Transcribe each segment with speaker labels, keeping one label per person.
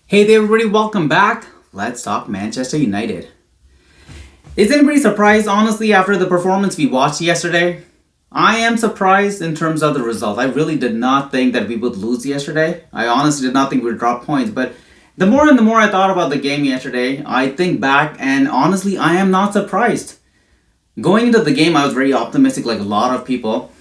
Speaker 1: Hey there everybody, welcome back. Let's talk Manchester United. Is anybody surprised, honestly, after the performance we watched yesterday? I am surprised in terms of the result. I really did not think that we would lose yesterday. I honestly did not think we would drop points, but the more and the more I thought about the game yesterday, I think back and honestly, I am not surprised. Going into the game, I was very optimistic like a lot of people.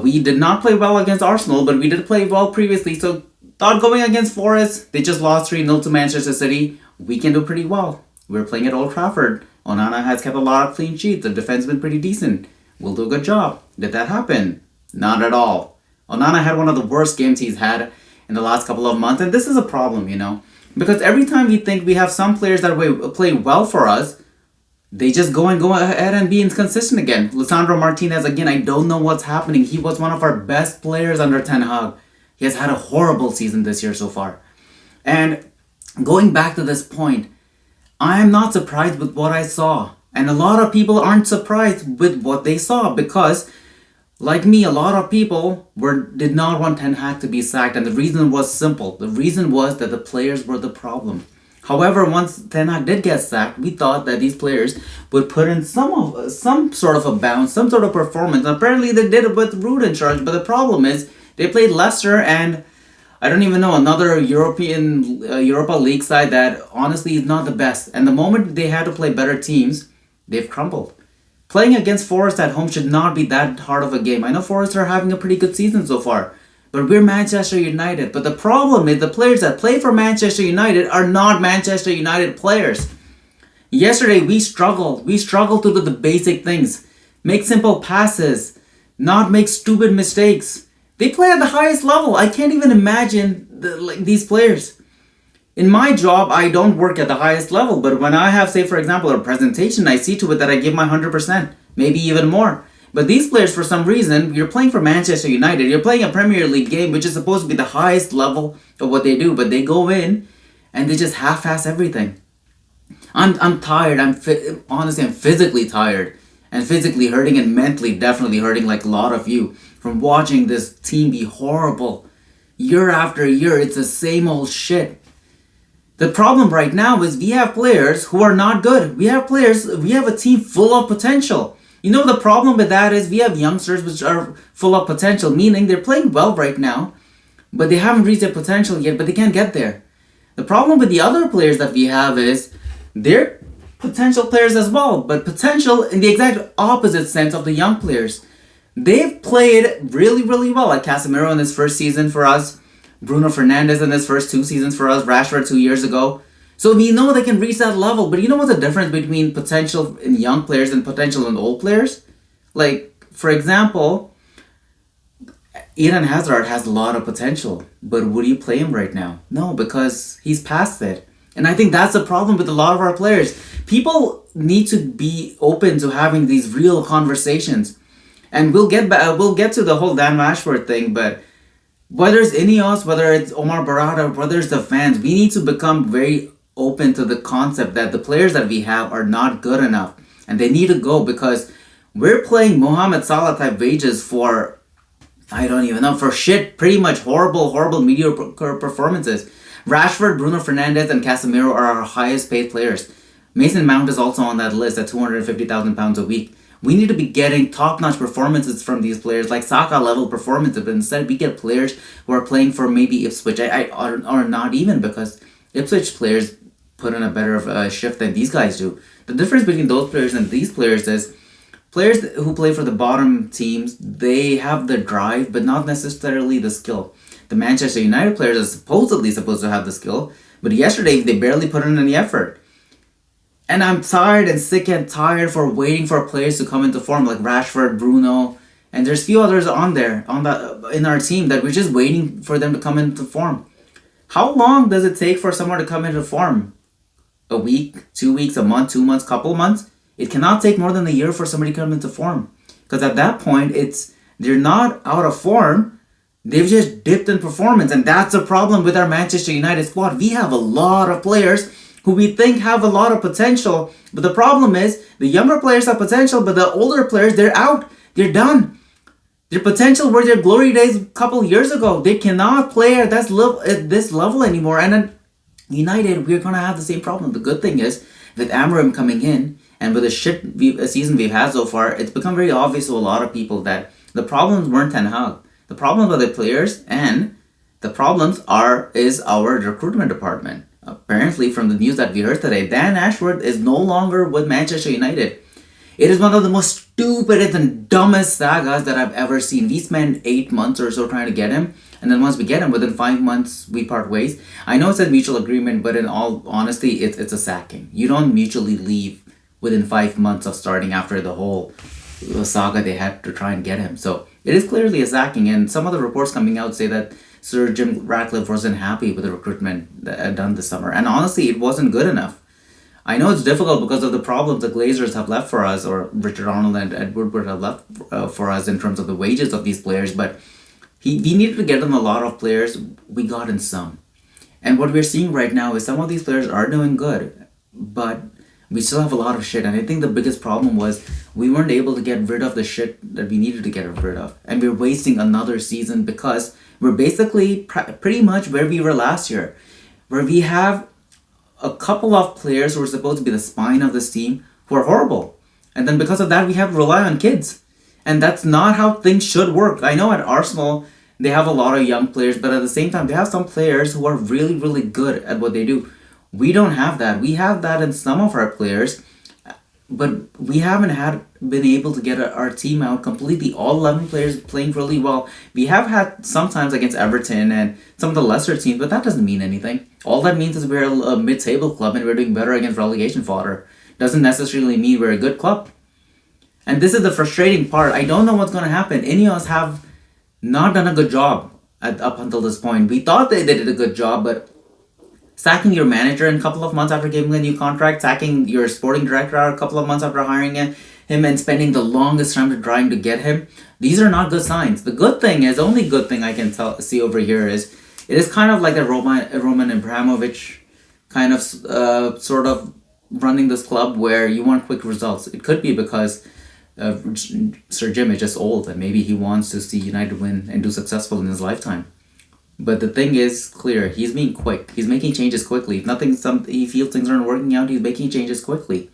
Speaker 1: We did not play well against Arsenal, but we did play well previously, so thought going against Forest, they just lost 3-0 to Manchester City. We can do pretty well. We're playing at Old Trafford. Onana has kept a lot of clean sheets. The defense has been pretty decent. We'll do a good job. Did that happen? Not at all. Onana had one of the worst games he's had in the last couple of months, and this is a problem, because every time we think we have some players that play well for us, they just go ahead and be inconsistent again. Lisandro Martinez, again, I don't know what's happening. He was one of our best players under Ten Hag. He has had a horrible season this year so far. And going back to this point, I am not surprised with what I saw. And a lot of people aren't surprised with what they saw because, like me, a lot of people did not want Ten Hag to be sacked. And the reason was simple. The reason was that the players were the problem. However, once Ten Hag did get sacked, we thought that these players would put in some sort of a bounce, some sort of performance. Apparently they did it with Ruben in charge, but the problem is they played Leicester and I don't even know, another Europa League side that honestly is not the best. And the moment they had to play better teams, they've crumbled. Playing against Forest at home should not be that hard of a game. I know Forest are having a pretty good season so far, but we're Manchester United. But the problem is the players that play for Manchester United are not Manchester United players. Yesterday we struggled. We struggled to do the basic things. Make simple passes. Not make stupid mistakes. They play at the highest level. I can't even imagine these players. In my job, I don't work at the highest level, but when I have, say, for example, a presentation, I see to it that I give my 100%, maybe even more. But these players, for some reason, you're playing for Manchester United, you're playing a Premier League game, which is supposed to be the highest level of what they do, but they go in and they just half-ass everything. I'm tired. Honestly, I'm physically tired and physically hurting and mentally definitely hurting like a lot of you from watching this team be horrible. Year after year, it's the same old shit. The problem right now is we have players who are not good. We have a team full of potential. The problem with that is we have youngsters which are full of potential, meaning they're playing well right now, but they haven't reached their potential yet, but they can't get there. The problem with the other players that we have is they're potential players as well, but potential in the exact opposite sense of the young players. They've played really, really well, like Casemiro in his first season for us, Bruno Fernandes in his first 2 seasons for us, Rashford 2 years ago. So we know they can reach that level, but you know what's the difference between potential in young players and potential in old players? Like, for example, Eden Hazard has a lot of potential, but would you play him right now? No, because he's past it. And I think that's the problem with a lot of our players. People need to be open to having these real conversations. And we'll get to the whole Dan Rashford thing, but whether it's Ineos, whether it's Omar Barada, whether it's the fans, we need to become very open to the concept that the players that we have are not good enough. And they need to go because we're playing Mohamed Salah type wages for, I don't even know, for shit, pretty much horrible, mediocre performances. Rashford, Bruno Fernandes, and Casemiro are our highest paid players. Mason Mount is also on that list at £250,000 a week. We need to be getting top-notch performances from these players, like Saka-level performances, but instead we get players who are playing for maybe Ipswich, or not even, because Ipswich players put in a better shift than these guys do. The difference between those players and these players is players who play for the bottom teams, they have the drive, but not necessarily the skill. The Manchester United players are supposedly supposed to have the skill, but yesterday they barely put in any effort. And I'm tired and sick and tired for waiting for players to come into form like Rashford, Bruno, and there's few others in our team that we're just waiting for them to come into form. How long does it take for someone to come into form? A week, 2 weeks, a month, 2 months, couple months? It cannot take more than a year for somebody to come into form. Because at that point, they're not out of form. They've just dipped in performance, and that's the problem with our Manchester United squad. We have a lot of players who we think have a lot of potential, but the problem is the younger players have potential, but the older players, they're out, they're done. Their potential were their glory days a couple years ago. They cannot play at this level anymore. And then United, we're going to have the same problem. The good thing is, with Amorim coming in, and with the season we've had so far, it's become very obvious to a lot of people that the problems weren't Ten Hag. The problems are the players, and the problems is our recruitment department. Apparently, from the news that we heard today, Dan Ashworth is no longer with Manchester United. It is one of the most stupidest and dumbest sagas that I've ever seen. We spent 8 months or so trying to get him, and then once we get him, within 5 months, we part ways. I know it says mutual agreement, but in all honesty, it's a sacking. You don't mutually leave within 5 months of starting after the whole saga they had to try and get him. So it is clearly a sacking, and some of the reports coming out say that Sir Jim Ratcliffe wasn't happy with the recruitment done this summer. And honestly, it wasn't good enough. I know it's difficult because of the problems the Glazers have left for us, or Richard Arnold and Ed Woodward have left for us in terms of the wages of these players, but we needed to get them a lot of players. We got in some. And what we're seeing right now is some of these players are doing good, but we still have a lot of shit. And I think the biggest problem was we weren't able to get rid of the shit that we needed to get rid of. And we're wasting another season because we're basically pretty much where we were last year, where we have a couple of players who are supposed to be the spine of this team who are horrible. And then because of that, we have to rely on kids. And that's not how things should work. I know at Arsenal, they have a lot of young players, but at the same time, they have some players who are really, really good at what they do. We don't have that. We have that in some of our players, but we haven't been able to get our team out completely. All 11 players playing really well. We have had sometimes against Everton and some of the lesser teams, but that doesn't mean anything. All that means is we're a mid-table club and we're doing better against relegation fodder. Doesn't necessarily mean we're a good club. And this is the frustrating part. I don't know what's going to happen. Ineos have not done a good job up until this point. We thought they did a good job, but sacking your manager in a couple of months after giving him a new contract, sacking your sporting director a couple of months after hiring him, and spending the longest time trying to get him, these are not good signs. The good thing is, only good thing I can see over here is, it is kind of like the Roman Abramovich kind of sort of running this club where you want quick results. It could be because Sir Jim is just old and maybe he wants to see United win and do successful in his lifetime. But the thing is clear, he's being quick. He's making changes quickly. If he feels things aren't working out, he's making changes quickly.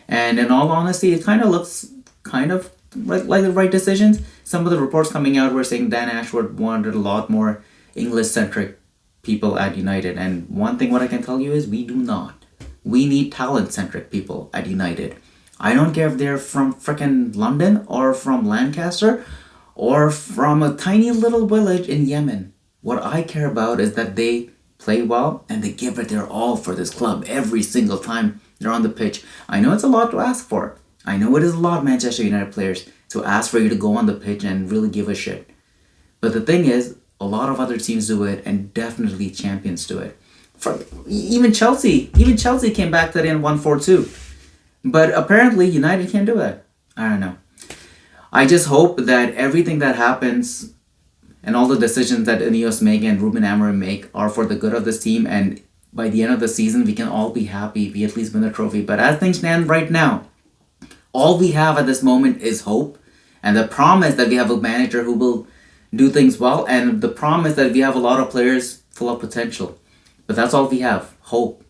Speaker 1: And in all honesty, it kind of looks like the right decisions. Some of the reports coming out were saying Dan Ashworth wanted a lot more English-centric people at United. And one thing what I can tell you is we do not. We need talent-centric people at United. I don't care if they're from frickin' London or from Lancaster or from a tiny little village in Yemen. What I care about is that they play well and they give it their all for this club every single time they're on the pitch. I know it's a lot to ask for. I know it is a lot, Manchester United players, to ask for you to go on the pitch and really give a shit. But the thing is, a lot of other teams do it, and definitely champions do it. Even Chelsea came back today and won 4-2. But apparently United can't do that. I don't know. I just hope that everything that happens and all the decisions that Ineos make and Ruben Amorim make are for the good of this team, and by the end of the season we can all be happy. We at least win the trophy. But as things stand right now, all we have at this moment is hope and the promise that we have a manager who will do things well, and the promise that we have a lot of players full of potential. But that's all we have, hope.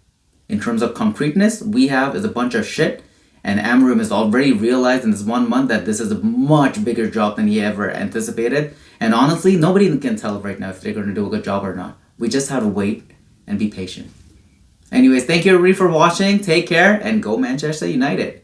Speaker 1: In terms of concreteness, we have is a bunch of shit, and Amorim has already realized in this 1 month that this is a much bigger job than he ever anticipated. And honestly, nobody can tell right now if they're going to do a good job or not. We just have to wait and be patient. Anyways, thank you everybody for watching. Take care and go Manchester United.